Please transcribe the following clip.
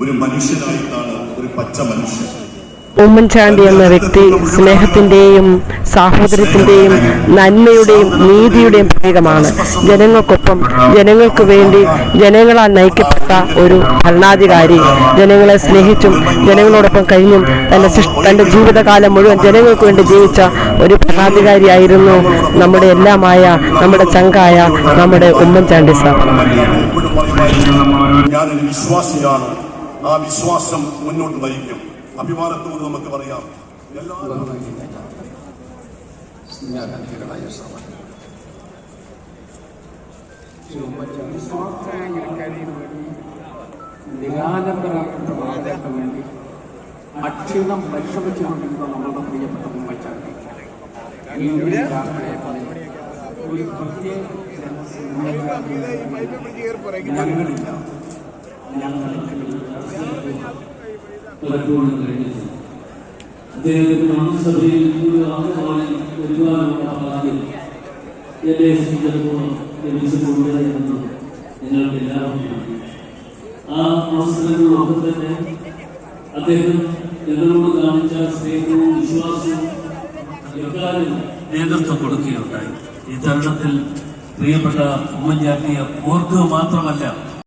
ഒരു മനുഷ്യനായിട്ടാണ്, ഒരു പച്ച മനുഷ്യൻ. ഉമ്മൻചാണ്ടി എന്ന വ്യക്തി സ്നേഹത്തിൻ്റെയും സാഹോദര്യത്തിൻ്റെയും നന്മയുടെയും നീതിയുടെയും പ്രതീകമാണ്. ജനങ്ങൾക്കൊപ്പം, ജനങ്ങൾക്ക് വേണ്ടി, ജനങ്ങളാൽ നയിക്കപ്പെട്ട ഒരു ഭരണാധികാരി. ജനങ്ങളെ സ്നേഹിച്ചും ജനങ്ങളോടൊപ്പം കഴിഞ്ഞും തൻ്റെ ജീവിതകാലം മുഴുവൻ ജനങ്ങൾക്ക് വേണ്ടി ജീവിച്ച ഒരു ഭരണാധികാരിയായിരുന്നു നമ്മുടെ എല്ലാമായ, നമ്മുടെ ചങ്കായ, നമ്മുടെ ഉമ്മൻചാണ്ടി സാർ. ഞാനൊരു വിശ്വാസിയാണ്. ആ വിശ്വാസം മുന്നോട്ട് നയിക്കും. അഭിമാനത്തോട് നമുക്ക് പറയാം. നിരാലംബരാക്കപ്പെട്ട വേണ്ടി അക്ഷീണം പരിശ്രമിച്ചുകൊണ്ടിരുന്ന നമ്മളുടെ പ്രിയപ്പെട്ട ഉമ്മൻചാണ്ടി ഒരു പ്രത്യേക ഞങ്ങളില്ല, പലപ്പോഴും കഴിഞ്ഞത് അദ്ദേഹത്തിന് മന്ത്രിസഭയിൽ അംഗമായി വരുവാനുള്ള ഭാഗ്യം എന്നെ സംബന്ധിച്ചിടത്തോളം ലഭിച്ചിട്ടുണ്ട് എന്ന് നിങ്ങൾക്ക് എല്ലാവർക്കും. ആ അവസരങ്ങളിലൊക്കെ തന്നെ അദ്ദേഹം ഞങ്ങളോട് കാണിച്ച സ്നേഹവും വിശ്വാസവും എക്കാലം നേതൃത്വം കൊടുക്കുകയുണ്ടായി. ഈ തരുണത്തിൽ പ്രിയപ്പെട്ട ഉമ്മൻചാണ്ടിയെ ഓർക്കുക മാത്രമല്ല,